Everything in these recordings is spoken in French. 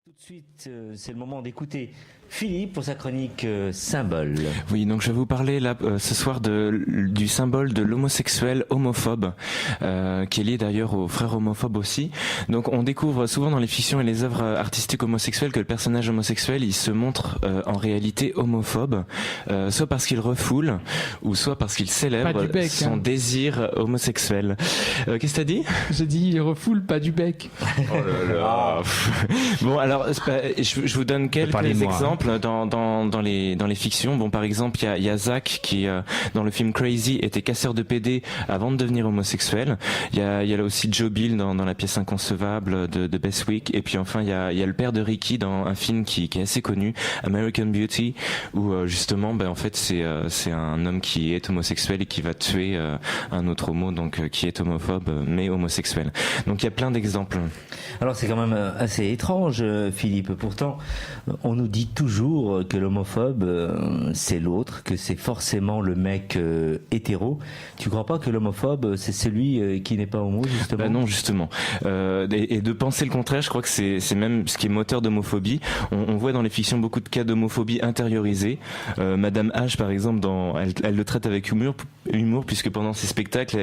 Tout de suite, c'est le moment d'écouter Philippe pour sa chronique symbole. Oui, donc je vais vous parler là ce soir du symbole de l'homosexuel homophobe, qui est lié d'ailleurs aux frères homophobes aussi. Donc on découvre souvent dans les fictions et les œuvres artistiques homosexuelles que le personnage homosexuel il se montre en réalité homophobe, soit parce qu'il refoule ou soit parce qu'il célèbre son désir homosexuel. Qu'est-ce que t'as dit ? J'ai dit il refoule pas du bec. Oh là là. Bon alors je vous donne quelques exemples dans les fictions. Bon par exemple il y a Zach qui dans le film Crazy était casseur de PD avant de devenir homosexuel. Il y a là aussi Joe Bill dans la pièce Inconcevable de Bestwick. Et puis enfin il y a le père de Ricky dans un film qui est assez connu, American Beauty, où justement en fait c'est un homme qui est homosexuel et qui va tuer un autre homo, donc qui est homophobe mais homosexuel. Donc il y a plein d'exemples. Alors c'est quand même assez étrange, Philippe. Pourtant, on nous dit toujours que l'homophobe, c'est l'autre, que c'est forcément le mec hétéro. Tu crois pas que l'homophobe, c'est celui qui n'est pas homo, justement ? Bah non, justement. Et de penser le contraire, je crois que c'est même ce qui est moteur d'homophobie. On voit dans les fictions beaucoup de cas d'homophobie intériorisée. Madame H, par exemple, elle le traite avec humour puisque pendant ses spectacles,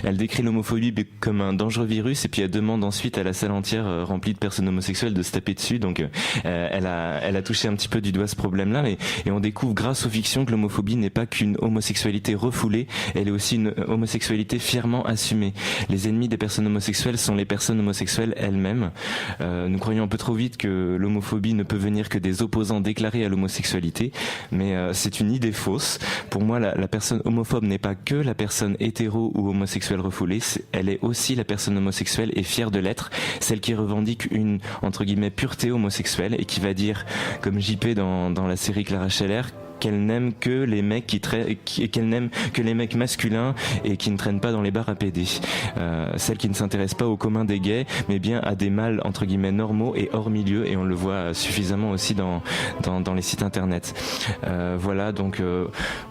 elle décrit l'homophobie comme un dangereux virus et puis elle demande ensuite à la salle entière remplie de personnes homosexuelles de se taper dessus. Donc elle a touché un petit peu du doigt ce problème-là, et on découvre grâce aux fictions que l'homophobie n'est pas qu'une homosexualité refoulée, elle est aussi une homosexualité fièrement assumée. Les ennemis des personnes homosexuelles sont les personnes homosexuelles elles-mêmes. Nous croyons un peu trop vite que l'homophobie ne peut venir que des opposants déclarés à l'homosexualité, mais c'est une idée fausse. Pour moi, la personne homophobe n'est pas que la personne hétéro ou homosexuelle refoulée, elle est aussi la personne homosexuelle et fière de l'être, celle qui revendique une, entre guillemets, pureté homosexuelle et qui va dire, comme JP dans la série Clara Scheller, qu'elle n'aime que les mecs qu'elle n'aime que les mecs masculins et qui ne traînent pas dans les bars à PD. Celle qui ne s'intéresse pas au commun des gays, mais bien à des mâles entre guillemets normaux et hors milieu, et on le voit suffisamment aussi dans les sites internet. Voilà, donc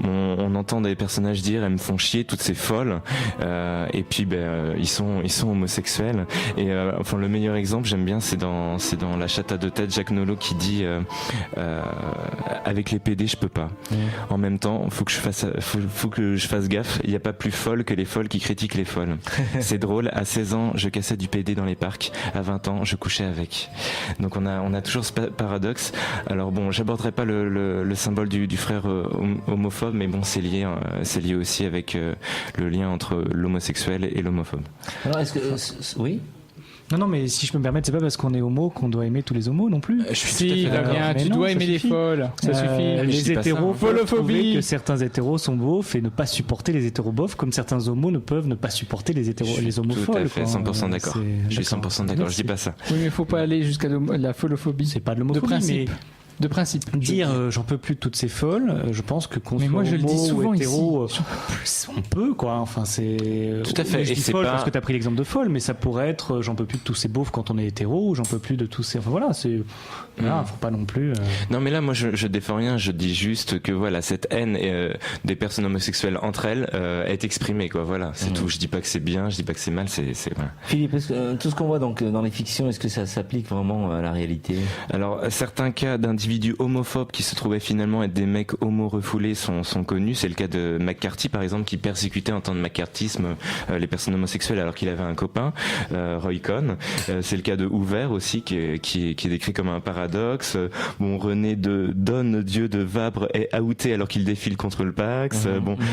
on entend des personnages dire elles me font chier toutes ces folles, et puis ils sont homosexuels. Et enfin le meilleur exemple j'aime bien c'est dans La chatte à deux têtes, Jacques Nolot qui dit avec les PD je peux pas. En même temps, faut que je fasse gaffe. Il n'y a pas plus folle que les folles qui critiquent les folles. C'est drôle. À 16 ans, je cassais du PD dans les parcs. À 20 ans, je couchais avec. Donc on a toujours ce paradoxe. Alors bon, j'aborderai pas le symbole du frère homophobe, mais bon, c'est lié aussi avec le lien entre l'homosexuel et l'homophobe. Alors est-ce que oui? Non, mais si je peux me permettre, c'est pas parce qu'on est homo qu'on doit aimer tous les homos non plus. Je suis tout à fait d'accord. d'accord. Tu dois aimer les folles, ça suffit. Les hétéros peuvent trouver que certains hétéros sont beaufs et ne pas supporter les hétéros beaufs, comme certains homos ne peuvent ne pas supporter les homos folles. Tout à fait, 100% d'accord. Je suis 100% d'accord, je dis pas ça. Oui, mais faut pas aller jusqu'à la folophobie. C'est pas de l'homophobie, de principe. Dire j'en peux plus de toutes ces folles, je pense que qu'on soit homo je le dis souvent ou hétéro, on peut quoi. Enfin c'est. Tout à fait. Je dis folle parce que t'as pris l'exemple de folle, mais ça pourrait être j'en peux plus de tous ces beaufs quand on est hétéro, ou j'en peux plus de tous ces. Enfin voilà, c'est. Voilà, faut pas non plus. Non mais là moi je défends rien, je dis juste que voilà cette haine des personnes homosexuelles entre elles est exprimée quoi. Voilà, c'est tout. Je dis pas que c'est bien, je dis pas que c'est mal, c'est voilà. Philippe, tout ce qu'on voit donc dans les fictions, est-ce que ça s'applique vraiment à la réalité ? Alors certains cas d'individus homophobes qui se trouvaient finalement être des mecs homo refoulés sont connus. C'est le cas de McCarthy par exemple, qui persécutait en temps de McCarthyisme les personnes homosexuelles alors qu'il avait un copain, Roy Cohn. C'est le cas de Hoover aussi qui est décrit comme un paradoxe. Bon, René Don Dieu de Vabre est outé alors qu'il défile contre le Pax.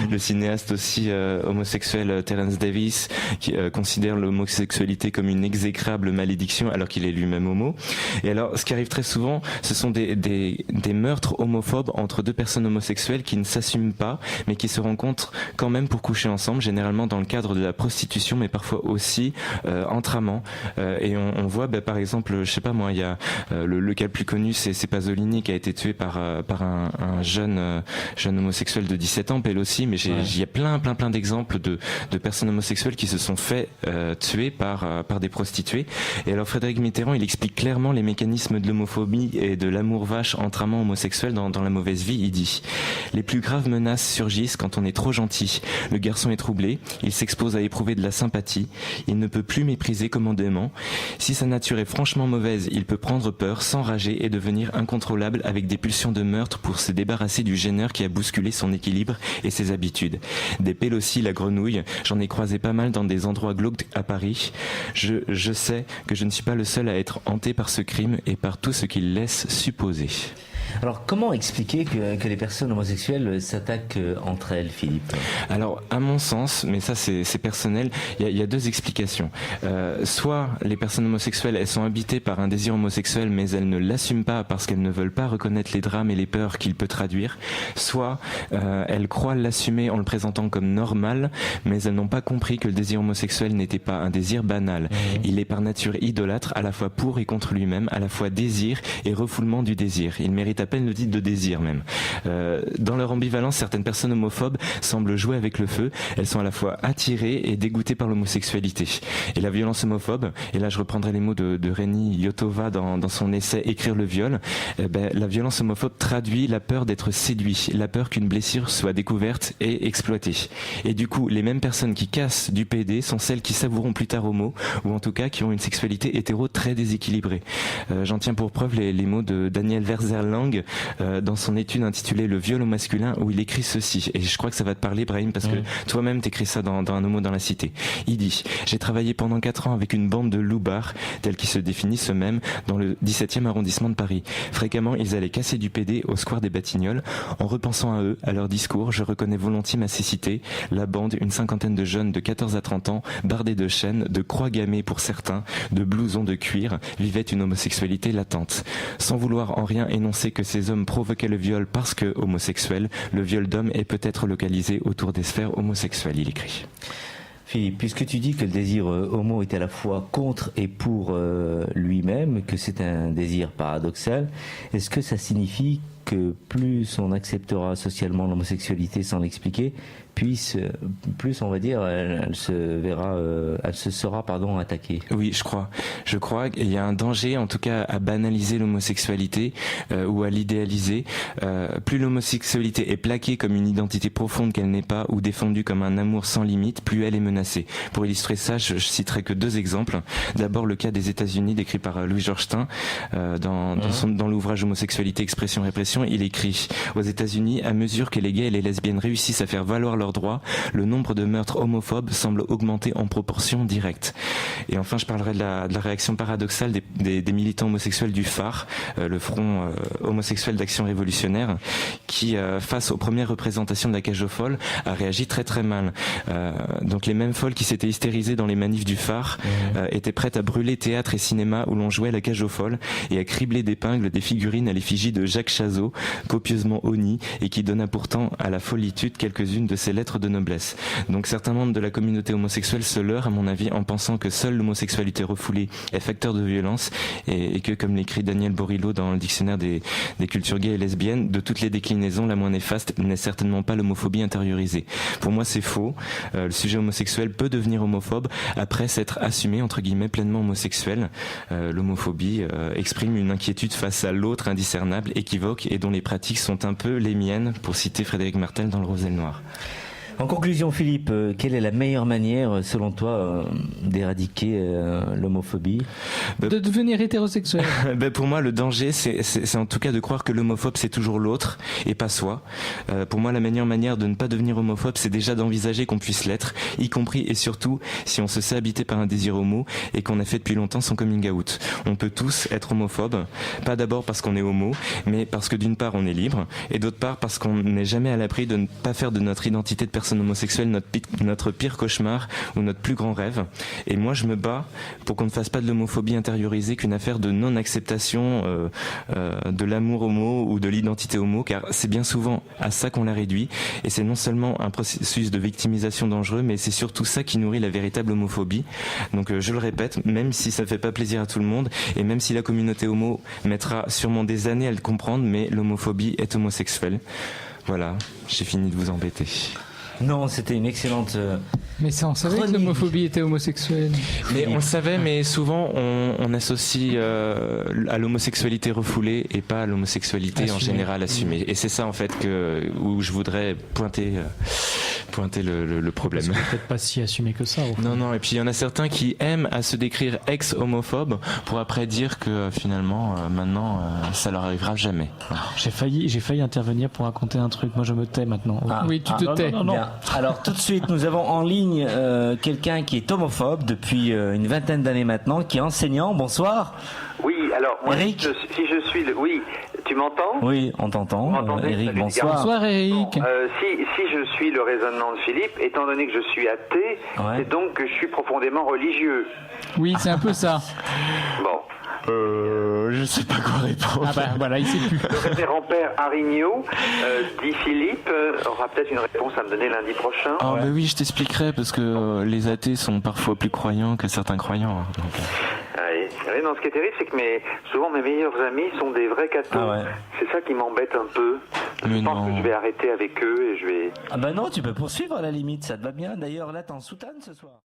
Le cinéaste aussi homosexuel Terence Davis qui considère l'homosexualité comme une exécrable malédiction alors qu'il est lui-même homo. Et alors ce qui arrive très souvent, ce sont des meurtres homophobes entre deux personnes homosexuelles qui ne s'assument pas mais qui se rencontrent quand même pour coucher ensemble, généralement dans le cadre de la prostitution mais parfois aussi entre amants. Et on voit par exemple, je sais pas moi, il y a le cas le plus connu c'est Pasolini qui a été tué par un jeune homosexuel de 17 ans, Pelosi, mais il y a plein d'exemples de personnes homosexuelles qui se sont fait tuer par des prostituées. Et alors Frédéric Mitterrand il explique clairement les mécanismes de l'homophobie et de l'amour vache entre amants homosexuels dans La mauvaise vie, il dit « Les plus graves menaces surgissent quand on est trop gentil. Le garçon est troublé, il s'expose à éprouver de la sympathie, il ne peut plus mépriser commodément. Si sa nature est franchement mauvaise, il peut prendre peur, s'enrager et devenir incontrôlable avec des pulsions de meurtre pour se débarrasser du gêneur qui a bousculé son équilibre et ses habitudes. Des Pélossi, la grenouille, j'en ai croisé pas mal dans des endroits glauques à Paris. Je sais que je ne suis pas le seul à être hanté par ce crime et par tout ce qu'il laisse supposer. » Alors, comment expliquer que les personnes homosexuelles s'attaquent entre elles, Philippe ? Alors, à mon sens, mais ça c'est personnel, il y a deux explications. Soit les personnes homosexuelles, elles sont habitées par un désir homosexuel, mais elles ne l'assument pas parce qu'elles ne veulent pas reconnaître les drames et les peurs qu'il peut traduire. Soit elles croient l'assumer en le présentant comme normal, mais elles n'ont pas compris que le désir homosexuel n'était pas un désir banal. Il est par nature idolâtre, à la fois pour et contre lui-même, à la fois désir et refoulement du désir. Il mérite à peine le titre de désir même. Dans leur ambivalence, certaines personnes homophobes semblent jouer avec le feu. Elles sont à la fois attirées et dégoûtées par l'homosexualité. Et la violence homophobe, et là je reprendrai les mots de Rénie Yotova dans son essai Écrire le viol, la violence homophobe traduit la peur d'être séduit, la peur qu'une blessure soit découverte et exploitée. Et du coup, les mêmes personnes qui cassent du PD sont celles qui s'avoueront plus tard homo, ou en tout cas qui ont une sexualité hétéro très déséquilibrée. J'en tiens pour preuve les mots de Daniel Verzerlang dans son étude intitulée Le viol au masculin, où il écrit ceci, et je crois que ça va te parler, Brahim, parce que toi-même t'écris ça dans Un homo dans la cité. Il dit « J'ai travaillé pendant 4 ans avec une bande de loupards, tels qu'ils se définissent eux-mêmes, dans le 17e arrondissement de Paris. Fréquemment, ils allaient casser du PD au square des Batignolles. En repensant à eux, à leur discours, je reconnais volontiers ma cécité. La bande, une cinquantaine de jeunes de 14 à 30 ans, bardés de chaînes, de croix gammées pour certains, de blousons de cuir, vivaient une homosexualité latente. Sans vouloir en rien énoncer que ces hommes provoquaient le viol parce que homosexuels, le viol d'hommes est peut-être localisé autour des sphères homosexuelles, il écrit. Philippe, puisque tu dis que le désir homo est à la fois contre et pour lui-même, que c'est un désir paradoxal, est-ce que ça signifie que plus on acceptera socialement l'homosexualité sans l'expliquer, plus on va dire, elle se sera attaquée. Oui, je crois qu'il y a un danger, en tout cas, à banaliser l'homosexualité ou à l'idéaliser. Plus l'homosexualité est plaquée comme une identité profonde qu'elle n'est pas, ou défendue comme un amour sans limite, plus elle est menacée. Pour illustrer ça, je citerai que 2 exemples. D'abord, le cas des États-Unis, décrit par Louis-Georges Stein dans l'ouvrage Homosexualité, expression, répression. Il écrit « Aux États-Unis, à mesure que les gays et les lesbiennes réussissent à faire valoir leurs droits, le nombre de meurtres homophobe semble augmenter en proportion directe. » Et enfin, je parlerai de la réaction paradoxale des militants homosexuels du phare, le Front homosexuel d'action révolutionnaire, qui, face aux premières représentations de la cage aux folles, a réagi très très mal. Donc les mêmes folles qui s'étaient hystérisées dans les manifs du phare étaient prêtes à brûler théâtre et cinéma où l'on jouait la cage aux folles et à cribler d'épingles des figurines à l'effigie de Jacques Chazot, copieusement honni, et qui donna pourtant à la follitude quelques-unes de ses lettres de noblesse. Donc certains membres de la communauté homosexuelle se leurrent, à mon avis, en pensant que seule l'homosexualité refoulée est facteur de violence et que, comme l'écrit Daniel Borillo dans le dictionnaire des cultures gays et lesbiennes, de toutes les déclinaisons, la moins néfaste n'est certainement pas l'homophobie intériorisée. Pour moi, c'est faux. Le sujet homosexuel peut devenir homophobe après s'être assumé, entre guillemets, pleinement homosexuel. L'homophobie exprime une inquiétude face à l'autre indiscernable, équivoque et dont les pratiques sont un peu les miennes, pour citer Frédéric Martel dans Le Roselle Noir. En conclusion, Philippe, quelle est la meilleure manière, selon toi, d'éradiquer l'homophobie ? De devenir hétérosexuel. Pour moi, le danger, c'est en tout cas de croire que l'homophobe, c'est toujours l'autre et pas soi. Pour moi, la meilleure manière de ne pas devenir homophobe, c'est déjà d'envisager qu'on puisse l'être, y compris et surtout si on se sait habité par un désir homo et qu'on a fait depuis longtemps son coming out. On peut tous être homophobes, pas d'abord parce qu'on est homo, mais parce que d'une part, on est libre, et d'autre part, parce qu'on n'est jamais à l'abri de ne pas faire de notre identité de personne homosexuelle notre pire cauchemar ou notre plus grand rêve. Et moi, je me bats pour qu'on ne fasse pas de l'homophobie intériorisée qu'une affaire de non-acceptation de l'amour homo ou de l'identité homo, car c'est bien souvent à ça qu'on la réduit, et c'est non seulement un processus de victimisation dangereux, mais c'est surtout ça qui nourrit la véritable homophobie. Donc je le répète, même si ça fait pas plaisir à tout le monde, et même si la communauté homo mettra sûrement des années à le comprendre, mais l'homophobie est homosexuelle. Voilà, j'ai fini de vous embêter. Non, c'était une excellente Mais ça, on savait que l'homophobie était homosexuelle. Mais on le savait, mais souvent on associe à l'homosexualité refoulée et pas à l'homosexualité en général assumée. Et c'est ça en fait où je voudrais pointer le problème. C'est peut-être pas si assumé que ça. Non, et puis il y en a certains qui aiment à se décrire ex-homophobes pour après dire que finalement maintenant ça leur arrivera jamais. J'ai failli intervenir pour raconter un truc. Moi je me tais maintenant. Oui, tu te tais. Non. Alors tout de suite, nous avons en ligne quelqu'un qui est homophobe depuis une vingtaine d'années maintenant, qui est enseignant. Bonsoir. Oui, alors moi, Eric. si je suis oui, tu m'entends? Oui, on t'entend. Eric, Salut, bonsoir. Bonsoir Eric. Bon, si je suis le raisonnement de Philippe, étant donné que je suis athée, c'est donc que je suis profondément religieux. Oui, c'est un peu ça. Bon. Je sais pas quoi répondre. Ah bah voilà, il sait plus. Le révérend père Arignot, dit Philippe, aura peut-être une réponse à me donner lundi prochain. Ah bah oui, je t'expliquerai parce que les athées sont parfois plus croyants que certains croyants. Donc. Oui, non, ce qui est terrible, c'est que souvent mes meilleurs amis sont des vrais cathos. Ah ouais. C'est ça qui m'embête un peu. Je pense que je vais arrêter avec eux et je vais... Ah bah non, tu peux poursuivre à la limite, ça te va bien. D'ailleurs, là, t'es en soutane ce soir.